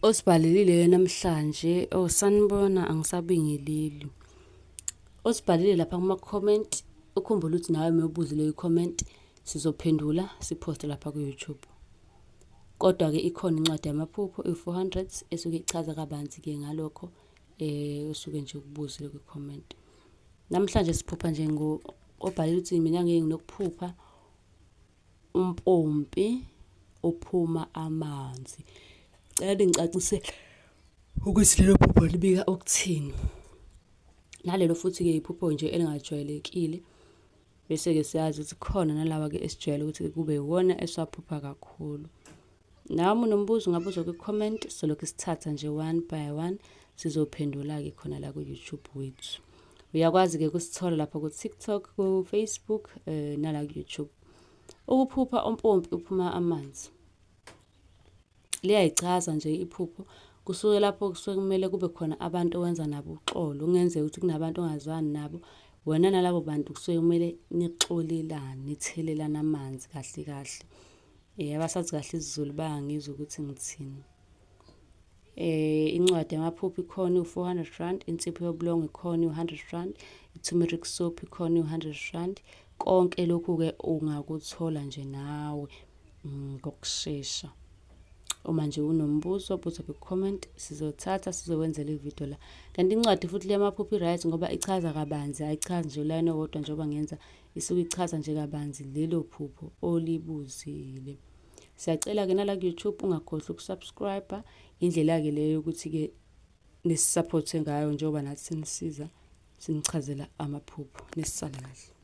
Osibhalelile namhlanje sanibona angisabingeleli. Osibhalelile lapha kuma comment ukhumbula ukuthi nawe umebuze le comment sizophendula siposte lapha ku YouTube. Kodwa ke ikhona incwadi yamaphupho i400 esuke ichaza kabanzi ke ngalokho usuke nje ukubuzile ku comment. Namhlanje siphupha nje obhalile ukuthi mina ngeke nginokuphupha umpompi ophuma amanzi. Cela ngicacise ukuthi lelo phupho libika ukuthini. Nalelo futhi ke iphupho nje elingajwayelekile. Bese ke siyazi ukuthi khona nalawa ke esijwayele ukuthi kube iwona esaphupha kakhulu. Nami unombuzo ngabuza ku comment soloko sithatha nje one by one sizophendula ke khona la ku YouTube wethu. Uyakwazi ke kusithola lapha ku TikTok, ku Facebook nala ku YouTube. Ukuphupha umpompi uphuma amanzi. Liyayichaza nje iphupho kusuke lapho kusuke kumele kube khona abantu owenza nabo uxolo. Ungenzeka ukuthi kunabantu ongazwani nabo wena nalabo bantu kusuke kumele nixolelane nithelelana amanzi kahle kahle. Abasazi kahle isiZulu bayangizwa ukuthi ngithini. Incwadi yamaphupho ikhona u400 insipho yobulongo ikhona u100, iturmeric soap ikhona u100. Konke lokhu ke ungakuthola nje nawe ngokusheshsha. Uma nje unombuzo buza ku comment sizothatha sizokwenzela ivideo la. Kanti incwadi futhi leyamaphupho right ngoba ichaza kabanzi ayichazi nje line owodwa njengoba ngenza isuke ichaza nje kabanzi lelo phupho olibuzile. Siyacela ke nala ku YouTube ungakhohlwa ukusubscribe indlela ke leyo ukuthi ke nisupporte ngayo njengoba nathi sinisiza sinichazela amaphupho nisisale kahle.